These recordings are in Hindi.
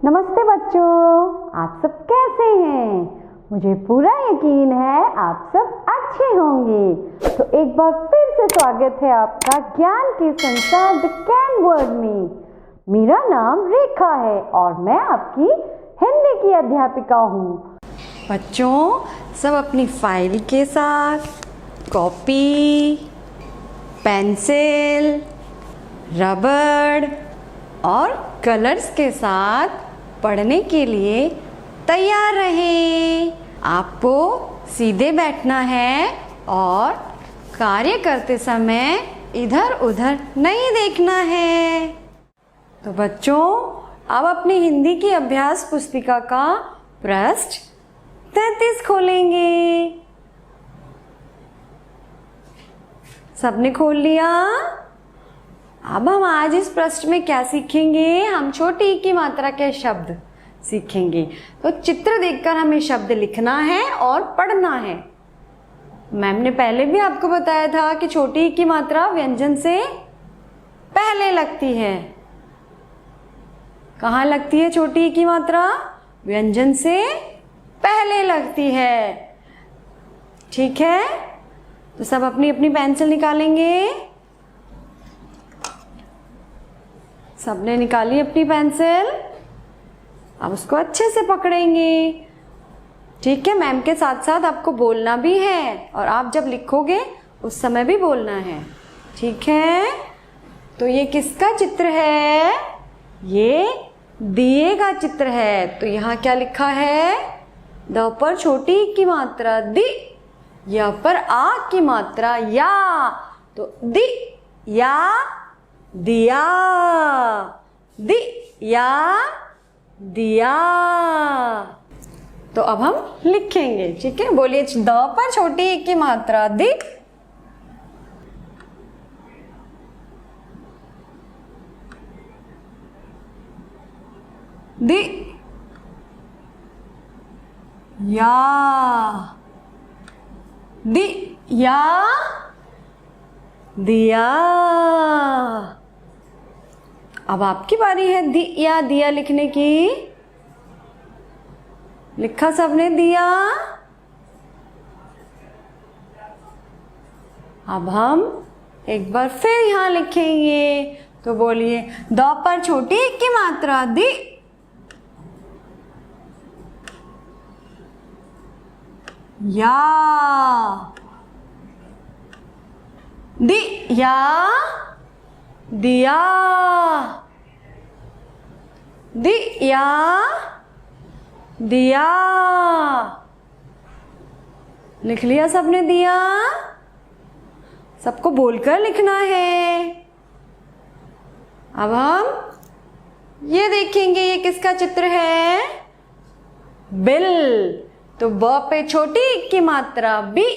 नमस्ते बच्चों, आप सब कैसे हैं? मुझे पूरा यकीन है आप सब अच्छे होंगे। तो एक बार फिर से स्वागत है आपका ज्ञान के संसार द कैन वर्ल्ड में। मेरा नाम रेखा है और मैं आपकी हिंदी की अध्यापिका हूँ। बच्चों, सब अपनी फाइल के साथ कॉपी, पेंसिल, रबड़ और कलर्स के साथ पढ़ने के लिए तैयार रहें। आपको सीधे बैठना है और कार्य करते समय इधर उधर नहीं देखना है। तो बच्चों, अब अपनी हिंदी की अभ्यास पुस्तिका का पृष्ठ 33 खोलेंगे। सबने खोल लिया? अब हम आज इस पृष्ठ में क्या सीखेंगे? हम छोटी ई की मात्रा के शब्द सीखेंगे। तो चित्र देखकर हमें शब्द लिखना है और पढ़ना है। मैम ने पहले भी आपको बताया था कि छोटी ई की मात्रा व्यंजन से पहले लगती है। कहाँ लगती है छोटी ई की मात्रा? व्यंजन से पहले लगती है। ठीक है, तो सब अपनी अपनी पेंसिल निकालेंगे। सबने निकाली अपनी पेंसिल। अब उसको अच्छे से पकड़ेंगे। ठीक है, मैम के साथ साथ आपको बोलना भी है और आप जब लिखोगे उस समय भी बोलना है। ठीक है, तो ये किसका चित्र है? ये दिए का चित्र है। तो यहाँ क्या लिखा है? द पर छोटी ई की मात्रा दि, या पर आ की मात्रा या। तो दि या दिया, दिया दिया। तो अब हम लिखेंगे। ठीक है, बोलिए द पर छोटी ई की मात्रा दि, दि या, दि या दिया। अब आपकी बारी है दिया दिया लिखने की। लिखा सबने दिया? अब हम एक बार फिर यहाँ लिखेंगे। तो बोलिए द पर छोटी ई की मात्रा दि, या, दि या दिया, दिया दिया। लिख लिया सबने दिया? सबको बोलकर लिखना है। अब हम ये देखेंगे, ये किसका चित्र है? बिल। तो ब पे छोटी ई की मात्रा बी,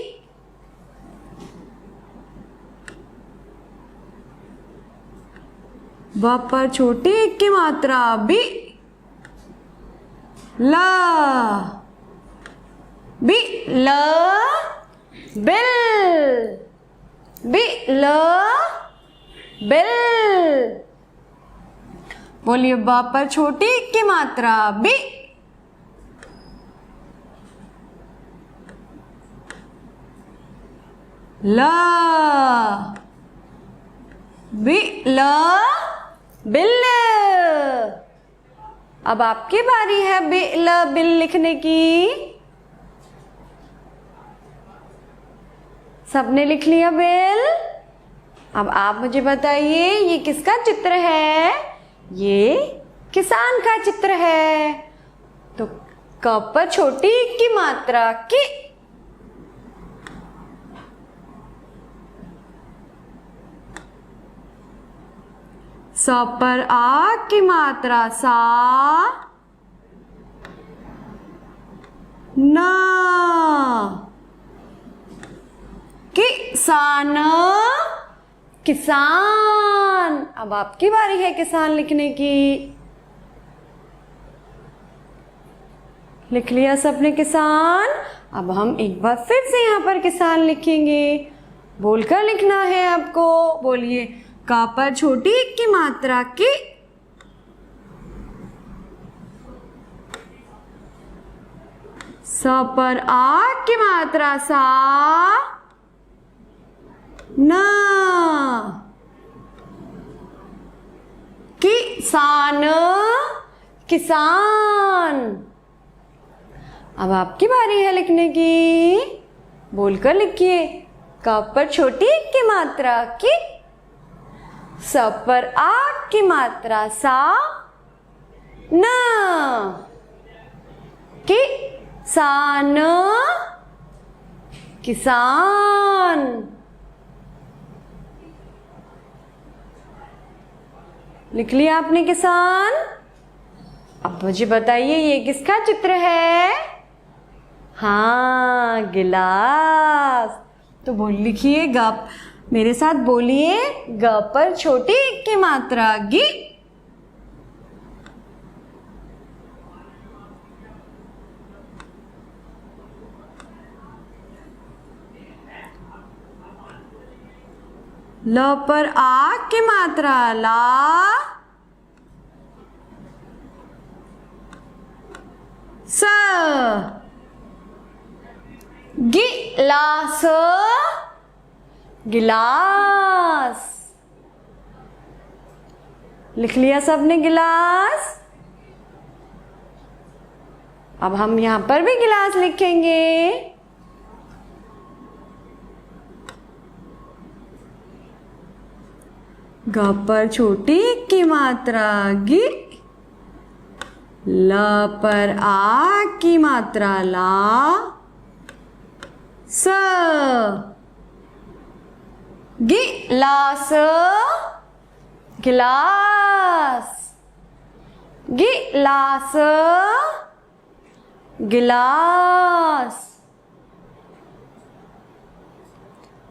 ब पर छोटी ई की मात्रा बी, ला, बी ल, बिल, बी ल, बिल। बोलिए ब पर छोटी ई की मात्रा बी, ला, बी ल, बिल। अब आपकी बारी है बिल बिल लिखने की। सबने लिख लिया बिल? अब आप मुझे बताइए, ये किसका चित्र है? ये किसान का चित्र है। तो क पर छोटी ई की मात्रा की, स पर आ की मात्रा सा, न, किसान, किसान। अब आपकी बारी है किसान लिखने की। लिख लिया सबने किसान? अब हम एक बार फिर से यहाँ पर किसान लिखेंगे। बोलकर लिखना है आपको। बोलिए का पर छोटी ई की मात्रा की, स पर आ की मात्रा सा, न, किसान, किसान। अब आपकी बारी है लिखने की, बोलकर लिखिए। क पर छोटी की मात्रा की, स पर आ की मात्रा सा, न, किसान, किसान। लिख लिया आपने किसान। अब मुझे बताइए ये किसका चित्र है? हाँ, गिलास। तो बोल लिखिए ग, मेरे साथ बोलिए। ग पर छोटी की मात्रा गी, ल पर आ की मात्रा ला, स, गिलास, गिलास। लिख लिया सबने गिलास। अब हम यहां पर भी गिलास लिखेंगे। ग पर छोटी की मात्रा गी, ल पर आ की मात्रा ला, स, गिलास, गिलास, गिलास, गिलास।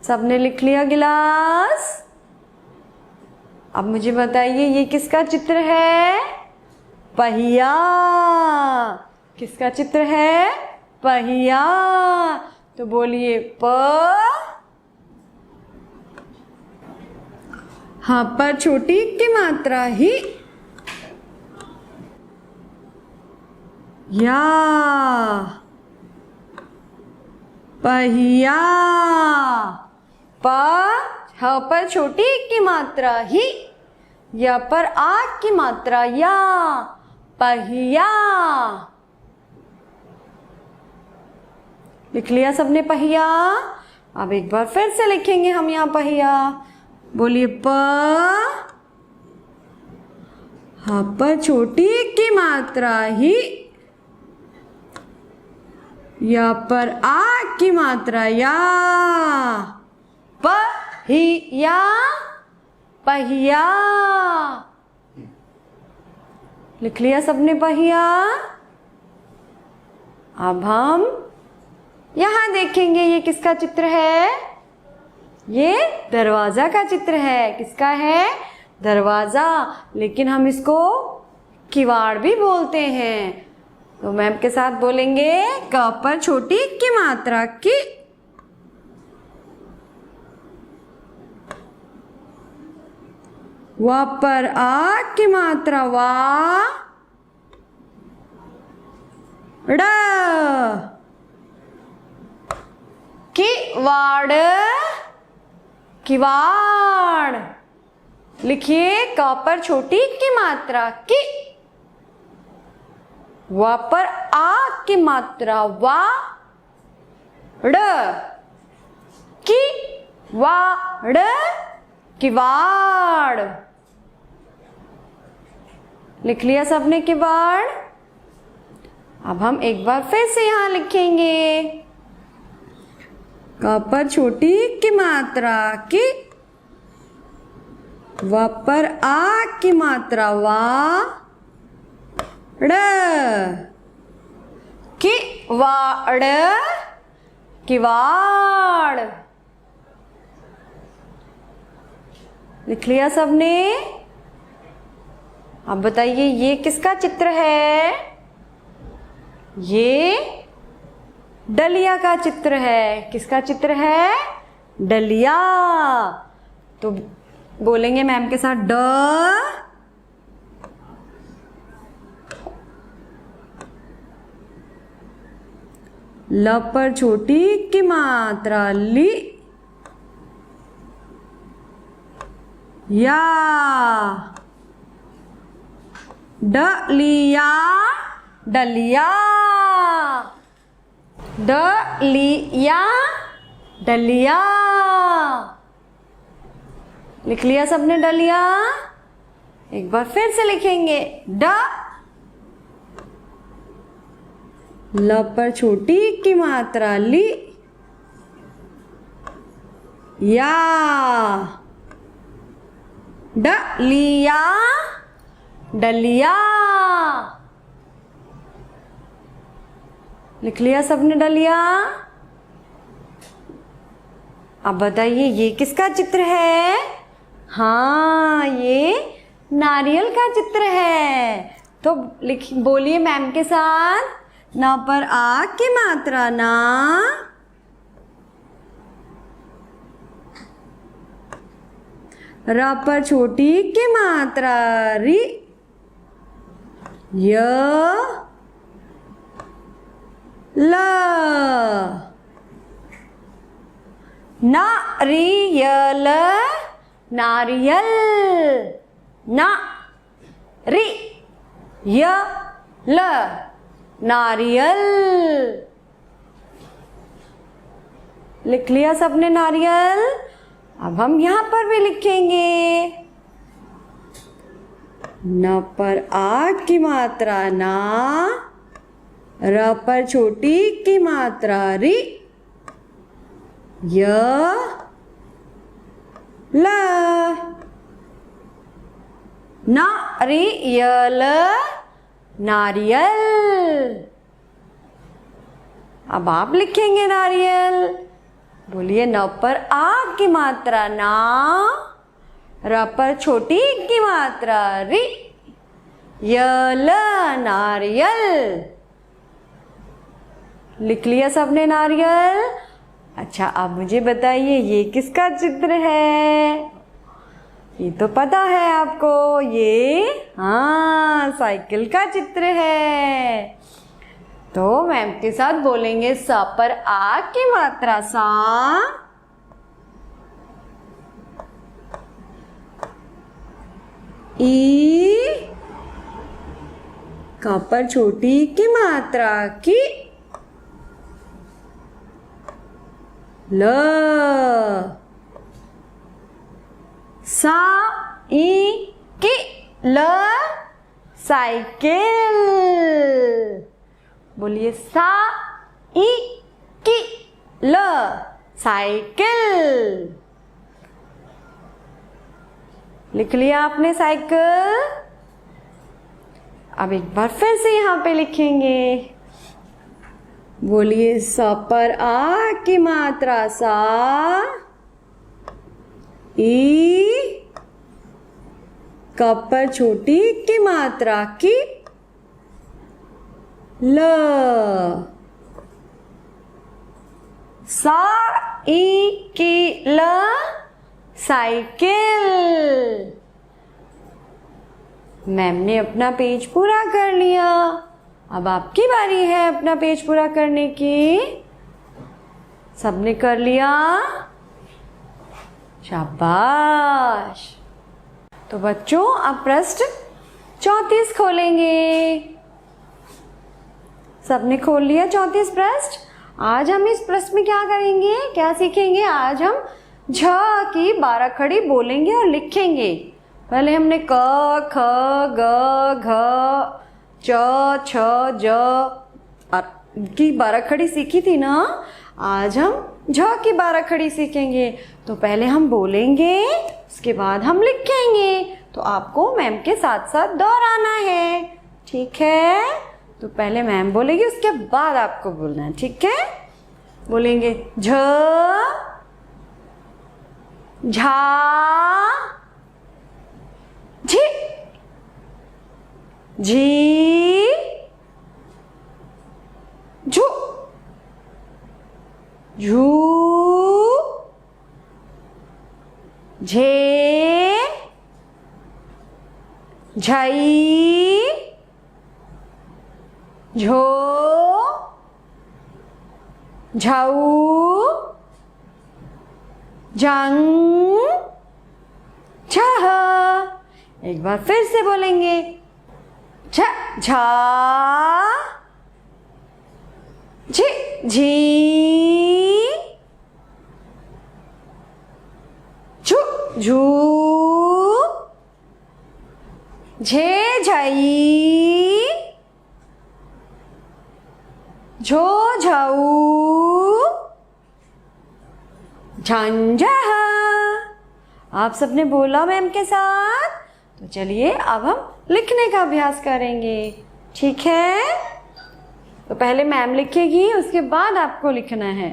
सबने लिख लिया गिलास। अब मुझे बताइए ये किसका चित्र है? पहिया। किसका चित्र है? पहिया। तो बोलिए प, हाँ पर छोटी की मात्रा ही, या, पहिया। प, ह पर छोटी की मात्रा ही, या पर आ की मात्रा या, पहिया। लिख लिया सबने पहिया। अब एक बार फिर से लिखेंगे हम यहाँ पहिया। बोलिए प, ह पर छोटी की मात्रा ही, या पर आ की मात्रा या, पहिया, पहिया। लिख लिया सबने पहिया। अब हम यहां देखेंगे ये किसका चित्र है? ये दरवाजा का चित्र है। किसका है? दरवाजा। लेकिन हम इसको किवाड़ भी बोलते हैं। तो मैम के साथ बोलेंगे, क पर छोटी की मात्रा की, व पर आ की मात्रा वा, ड़, किवाड़, किवाड़। लिखिए क पर छोटी की मात्रा की, व पर आ की मात्रा वा, ड़, किवाड़, किवाड़। लिख लिया सबने किवाड़। अब हम एक बार फिर से यहां लिखेंगे, क पर छोटी की मात्रा की, व पर आ की मात्रा वा, ड़, किवाड़, किवाड़। लिख लिया सबने। अब बताइए ये किसका चित्र है? ये डलिया का चित्र है। किसका चित्र है? डलिया। तो बोलेंगे मैम के साथ, ड, ल पर छोटी की मात्रा ली, या। डलिया, डलिया, डलिया, डलिया। लिख लिया सबने डलिया? एक बार फिर से लिखेंगे। ड, ल पर छोटी की मात्रा ली, या। डलिया, डलिया। लिख लिया सबने डलिया? अब बताइए ये किसका चित्र है? हाँ, ये नारियल का चित्र है। तो लिख, बोलिए मैम के साथ। ना पर आ की मात्रा ना, र पर छोटी की मात्रा री, य, ल। नारियल, नारियल, ना री य ल, नारियल। लिख लिया सबने नारियल? अब हम यहां पर भी लिखेंगे। न पर आ की मात्रा ना, र पर छोटी की मात्रा री, य, ल। नारियल, नारियल। अब आप लिखेंगे नारियल। बोलिए। न पर आ की मात्रा ना, र पर छोटी की मात्रा री, य, ल, नारियल। लिख लिया सबने नारियल? अच्छा, अब मुझे बताइए ये किसका चित्र है? ये तो पता है आपको, ये हाँ साइकिल का चित्र है। तो मैम के साथ बोलेंगे। स पर आ की मात्रा सा, ई, क पर छोटी की मात्रा की, ल, सा, ई, की, ल, साइकिल। बोलिए। सा, ई, की, ल, साइकिल। लिख लिया आपने साइकिल? अब एक बार फिर से यहां पे लिखेंगे। बोलिए। स पर आ की मात्रा सा, ई, क पर छोटी की मात्रा की, ल, सा, ई, की, ल, साइकिल। मैम ने अपना पेज पूरा कर लिया। अब आपकी बारी है अपना पेज पूरा करने की। सबने कर लिया? शाबाश। तो बच्चों अब पृष्ठ 34 खोलेंगे। सबने खोल लिया 34 पृष्ठ? आज हम इस पृष्ठ में क्या करेंगे, क्या सीखेंगे? आज हम झ की 12 खड़ी बोलेंगे और लिखेंगे। पहले हमने क, ख, ग, घ, च, छ, ज की 12 खड़ी सीखी थी ना। आज हम झ की 12 खड़ी सीखेंगे। तो पहले हम बोलेंगे, उसके बाद हम लिखेंगे। तो आपको मैम के साथ साथ दोहराना है, ठीक है? तो पहले मैम बोलेगी, उसके बाद आपको बोलना है, ठीक है? बोलेंगे झ, झा, झी, झी, झू, झू, झे, झई, झो, झऊ जंग झह। एक बार फिर से बोलेंगे झ झा झी झी झू झू झे झई झो झऊ झंझह। आप सबने बोला मैम के साथ? तो चलिए अब हम लिखने का अभ्यास करेंगे, ठीक है? तो पहले मैम लिखेगी, उसके बाद आपको लिखना है।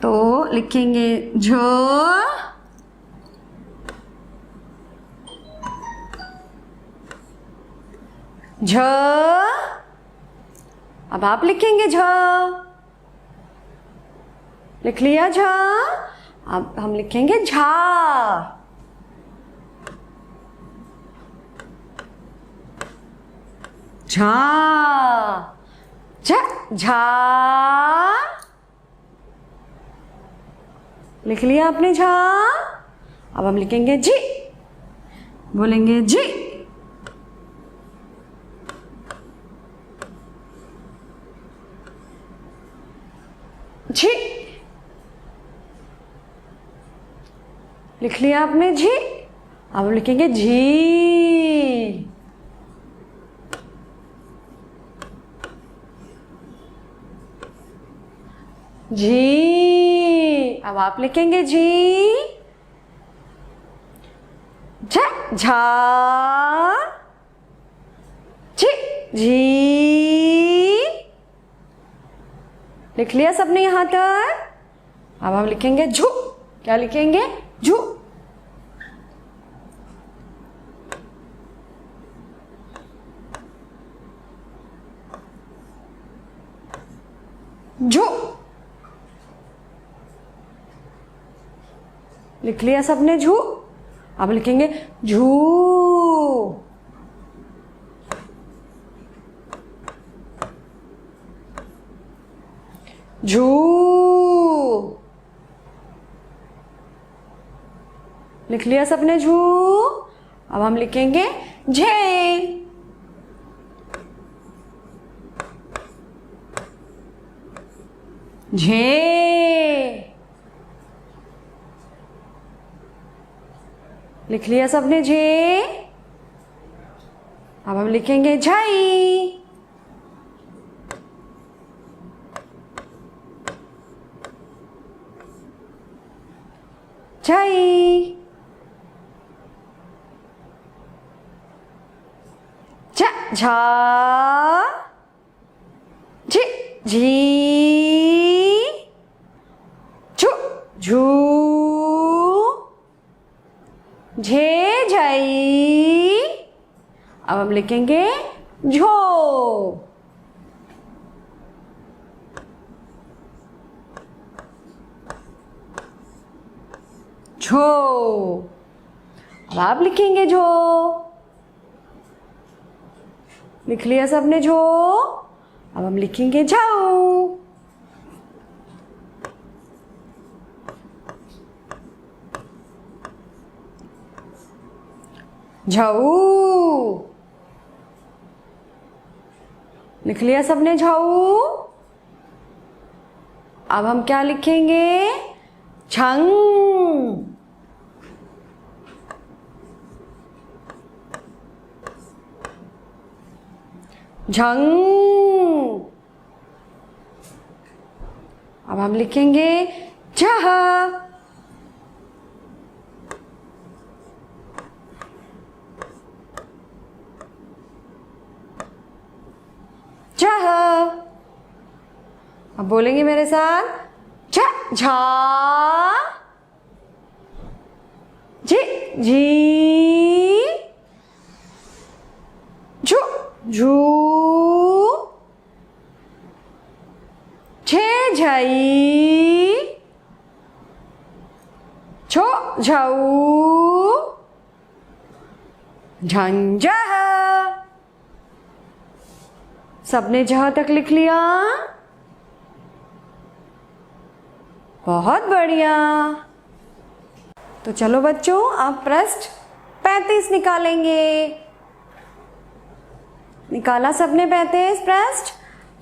तो लिखेंगे झ झ। अब आप लिखेंगे झ। लिख लिया झ। अब हम लिखेंगे झा। झा झ झा। लिख लिया आपने झा। अब हम लिखेंगे जी। बोलेंगे जी। जी। लिख लिया आपने जी। अब हम लिखेंगे जी। जी। अब आप लिखेंगे जी। झ झा जी जी। लिख लिया सबने यहां तक? अब हम लिखेंगे झू। क्या लिखेंगे? झू। झू। लिख लिया सबने झू। अब लिखेंगे झू। झू। लिख लिया सबने झू। अब हम लिखेंगे झे। झे। लिख लिया सबने झे। अब हम लिखेंगे झई। झई। झ झा झी झी झू झू झे झई। अब हम लिखेंगे झो। झो। अब आप लिखेंगे झो। लिख लिया सबने झो। अब हम लिखेंगे झाऊ। झाऊ। लिख लिया सबने झाऊ। अब हम क्या लिखेंगे? झंग। झंग। अब हम लिखेंगे झह। झह। अब बोलेंगे मेरे साथ झ झा झी झी झू झू झे झई झो झऊ झंझह। सबने जहां तक लिख लिया? बहुत बढ़िया। तो चलो बच्चों, आप पृष्ठ 35 निकालेंगे। निकाला सबने 35 पृष्ठ?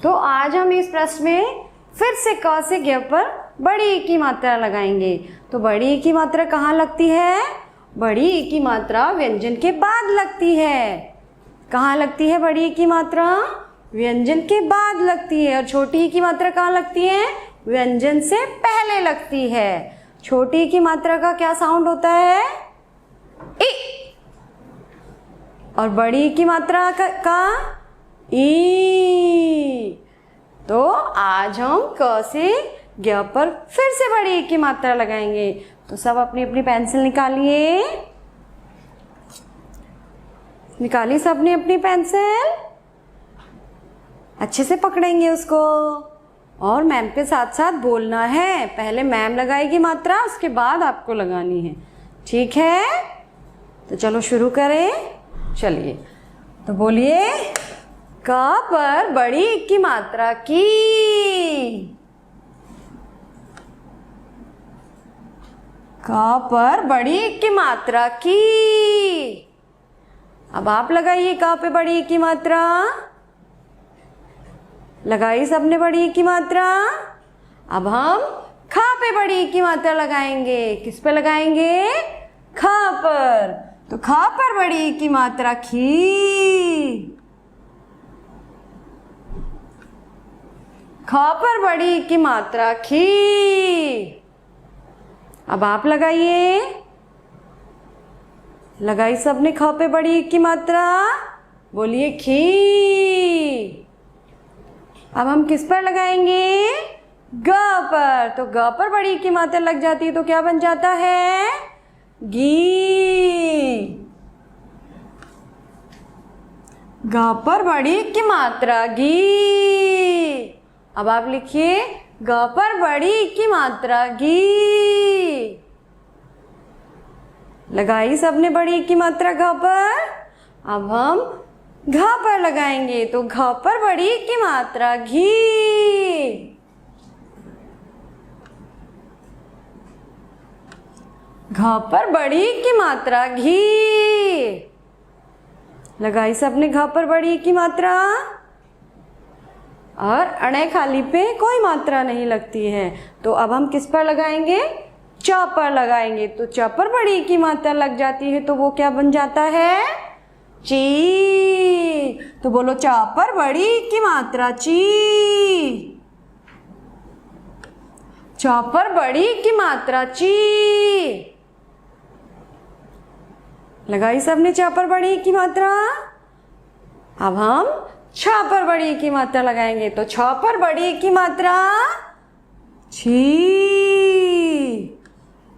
तो आज हम इस पृष्ठ में फिर से क से ग पर बड़ी ई की मात्रा लगाएंगे। तो बड़ी ई की मात्रा कहाँ लगती है? बड़ी ई की मात्रा व्यंजन के बाद लगती है। कहाँ लगती है बड़ी ई की मात्रा? व्यंजन के बाद लगती है। और छोटी ई की मात्रा कहाँ लगती है? व्यंजन से पहले लगती है। छोटी ई की मात्रा का क्या साउंड होता है? ई। और बड़ी ई की मात्रा का ई। तो आज हम क से ग पर फिर से बड़ी ई की मात्रा लगाएंगे। तो सब अपनी अपनी पेंसिल निकालिए। निकाली सबने अपनी पेंसिल? अच्छे से पकड़ेंगे उसको और मैम के साथ साथ बोलना है। पहले मैम लगाएगी मात्रा, उसके बाद आपको लगानी है। ठीक है? तो चलो शुरू करें। चलिए, तो बोलिए, क पर बड़ी ई की मात्रा की। क पर बड़ी ई की मात्रा की। अब आप लगाइए क पे बड़ी ई की मात्रा। लगाई सबने बड़ी ई की मात्रा। अब हम ख पे बड़ी ई की मात्रा लगाएंगे। किस पे लगाएंगे? ख पर। तो ख पर बड़ी ई की मात्रा खी। ख पर बड़ी ई की मात्रा खी। अब आप लगाइए। लगाई सबने ख पे बड़ी ई की मात्रा। बोलिए खी। अब हम किस पर लगाएंगे? ग पर। तो ग पर बड़ी ई की मात्रा लग जाती है तो क्या बन जाता है? गी। ग पर बड़ी ई की मात्रा गी। अब आप लिखिए, ग पर बड़ी ई की मात्रा गी। लगाई सबने बड़ी ई की मात्रा घ पर। अब हम घ पर लगाएंगे। तो घ पर बड़ी ई की मात्रा घी। घ पर बड़ी ई की मात्रा घी। लगाई सबने घ पर बड़ी ई की मात्रा। और अणे खाली पे कोई मात्रा नहीं लगती है। तो अब हम किस पर लगाएंगे? च पर लगाएंगे। तो च पर बड़ी ई की मात्रा लग जाती है तो वो क्या बन जाता है? ची। तो बोलो, च पर बड़ी ई की मात्रा ची। च पर बड़ी ई की मात्रा ची। लगाई सबने च पर बड़ी ई की मात्रा। अब हम छ पर बड़ी ई की मात्रा लगाएंगे। तो छ पर बड़ी ई की मात्रा छी।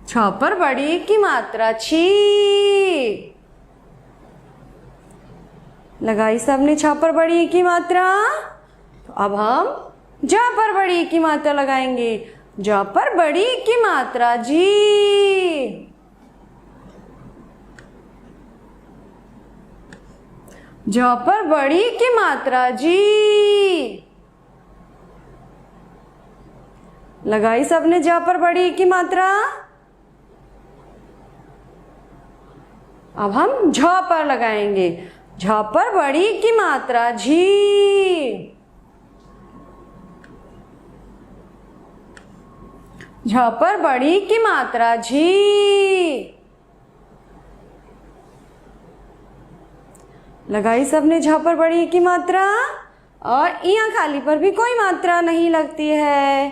छ पर बड़ी ई की मात्रा छी। लगाई सबने छ पर बड़ी ई की मात्रा। तो अब हम ज पर बड़ी ई की मात्रा लगाएंगे। ज पर बड़ी ई की मात्रा जी। ज पर बड़ी ई की मात्रा जी। लगाई सबने ज पर बड़ी ई की मात्रा। अब हम झ पर लगाएंगे। झ पर बड़ी ई की मात्रा झी। झ पर बड़ी ई की मात्रा झी। लगाई सबने झ पर बड़ी ई की मात्रा। और यहाँ खाली पर भी कोई मात्रा नहीं लगती है।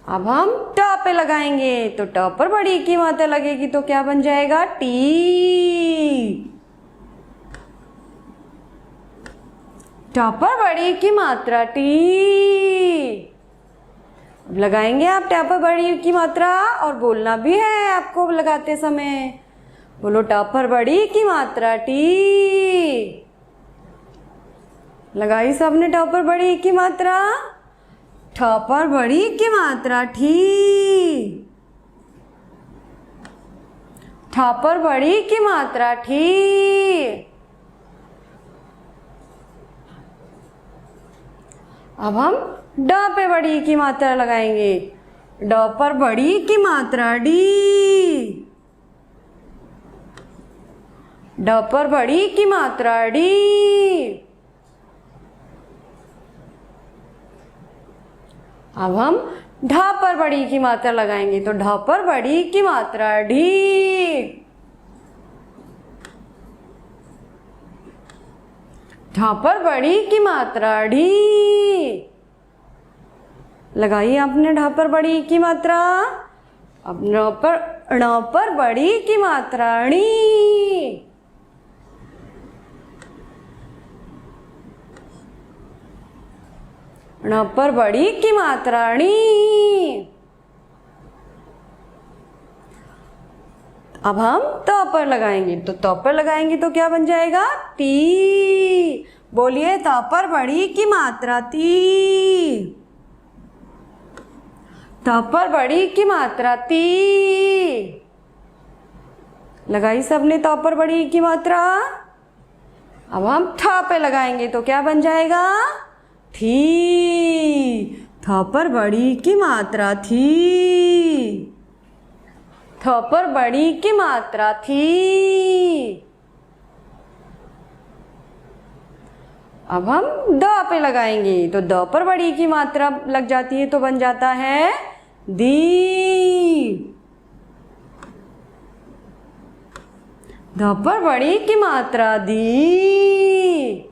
अब हम ट पे लगाएंगे। तो ट पर बड़ी ई की मात्रा लगेगी तो क्या बन जाएगा? टी। ट पर बड़ी ई की मात्रा टी। अब लगाएंगे आप ट पर बड़ी ई की मात्रा और बोलना भी है आपको लगाते समय। बोलो, ट पर बड़ी ई की मात्रा टी। लगाई सबने ट पर बड़ी ई की मात्रा। ठ पर बड़ी ई की मात्रा ठी। ठ पर बड़ी ई की मात्रा ठी। अब हम ड पे बड़ी की मात्रा लगाएंगे। ड पर बड़ी की मात्रा डी। ड पर बड़ी की मात्रा डी। अब हम ढ पर बड़ी की मात्रा लगाएंगे तो ढ पर बड़ी की मात्रा ढी। ढ पर बड़ी की मात्रा ढी। लगाइए आपने ढ पर बड़ी की मात्रा। अब ण पर बड़ी की मात्रा णी। ण पर बड़ी की मात्रा णी। अब हम त पर लगाएंगे तो त पर लगाएंगे तो क्या बन जाएगा? ती। बोलिए त पर बड़ी की मात्रा ती। त पर बड़ी की मात्रा ती। लगाई सबने त पर बड़ी की मात्रा। अब हम थ पे लगाएंगे तो क्या बन जाएगा? थी। थ पर बड़ी की मात्रा थी। थ पर बड़ी की मात्रा थी। अब हम द पे लगाएंगे तो द पर बड़ी की मात्रा लग जाती है तो बन जाता है दी। द पर बड़ी की मात्रा दी।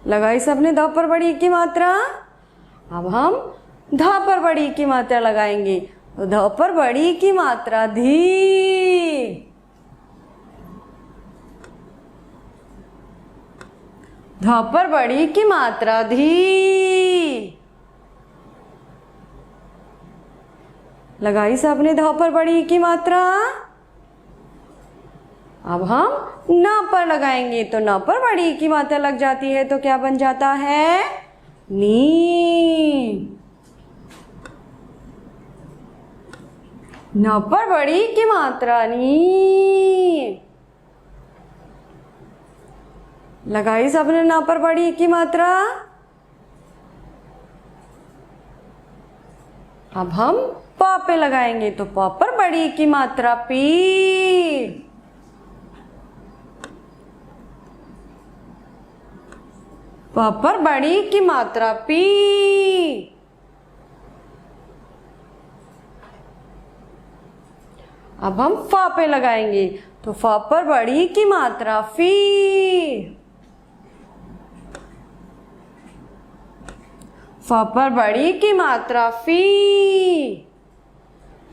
लगाई सबने द पर बड़ी की मात्रा। अब हम ध पर बड़ी की मात्रा लगाएंगे तो ध पर बड़ी की मात्रा धी। ध पर बड़ी की मात्रा धी। लगाई सबने ध पर बड़ी की मात्रा। अब हम न पर लगाएंगे तो न पर बड़ी की मात्रा लग जाती है तो क्या बन जाता है? नी। न पर बड़ी की मात्रा नी। लगाई सबने न पर बड़ी की मात्रा। अब हम प पे लगाएंगे तो प पर बड़ी की मात्रा पी। प पर बड़ी की मात्रा पी। अब हम फ पे लगाएंगे तो फ पर बड़ी की मात्रा फी। फ पर बड़ी की मात्रा फी।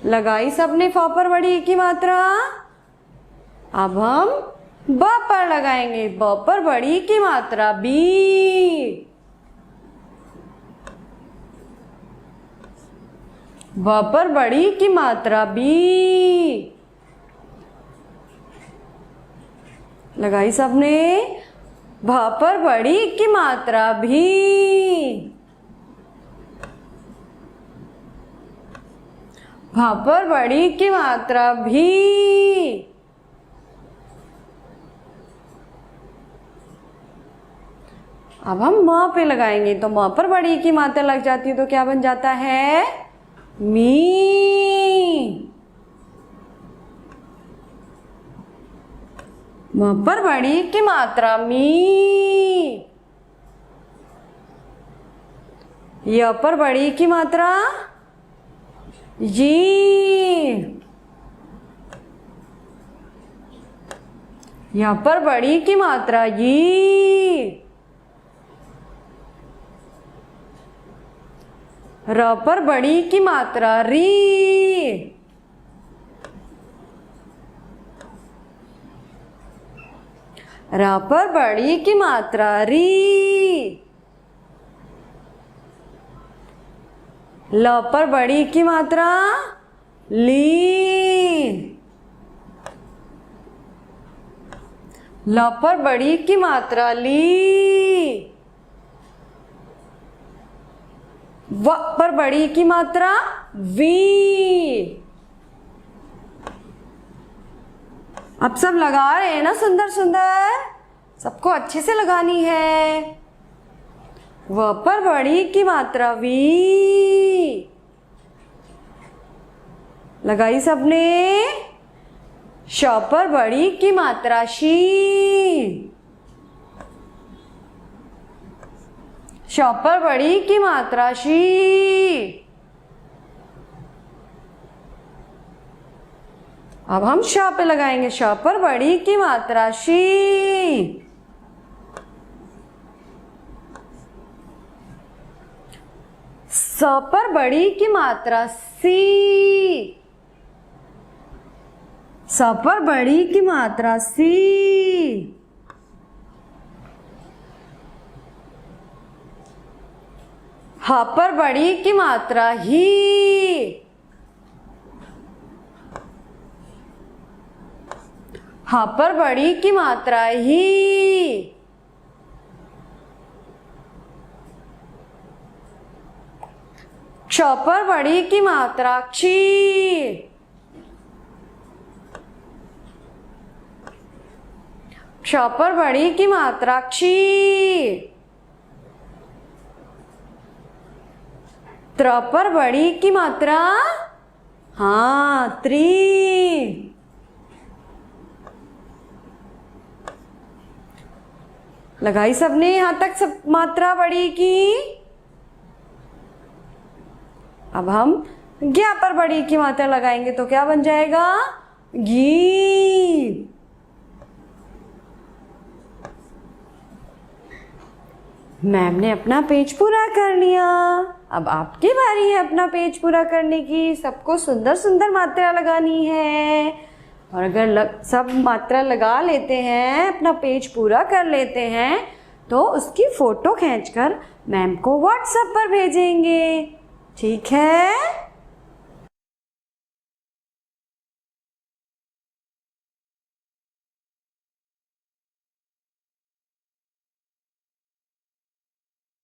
लगाई सबने फ पर बड़ी की मात्रा। अब हम ब पर लगाएंगे ब पर बड़ी की मात्रा बी। ब पर बड़ी की मात्रा बी। लगाई सबने भ पर बड़ी की मात्रा भी। भ पर बड़ी की मात्रा भी। अब हम म पे लगाएंगे तो म पर बड़ी की मात्रा लग जाती है तो क्या बन जाता है? मी। म पर बड़ी की मात्रा मी। य पर बड़ी की मात्रा जी। य पर बड़ी की मात्रा यी। र पर बड़ी की मात्रा री। र पर बड़ी की मात्रा री। ल पर बड़ी की मात्रा ली। ल पर बड़ी की मात्रा ली। व पर बड़ी की मात्रा वी। अब सब लगा रहे हैं ना सुंदर सुंदर? सबको अच्छे से लगानी है। व पर बड़ी की मात्रा वी। लगाई सबने। श पर बड़ी की मात्रा शी। श पर बड़ी की मात्रा शी। अब हम श पे लगाएंगे। श पर बड़ी की मात्रा शी। स पर बड़ी की मात्रा सी। स पर बड़ी की मात्रा सी। ह पर बड़ी की मात्रा ही। ह पर बड़ी की मात्रा ही। क्ष पर बड़ी की मात्रा क्षी। क्ष पर बड़ी की मात्रा क्षी। त्र पर बड़ी की मात्रा हाँ त्री। लगाई सबने यहां तक सब मात्रा बड़ी की। अब हम ज्ञा पर बड़ी की मात्रा लगाएंगे तो क्या बन जाएगा? गी। मैम ने अपना पेज पूरा कर लिया। अब आपकी बारी है अपना पेज पूरा करने की। सबको सुंदर सुंदर मात्रा लगानी है। और अगर सब मात्रा लगा लेते हैं, अपना पेज पूरा कर लेते हैं, तो उसकी फोटो खींचकर मैम को व्हाट्सएप पर भेजेंगे। ठीक है।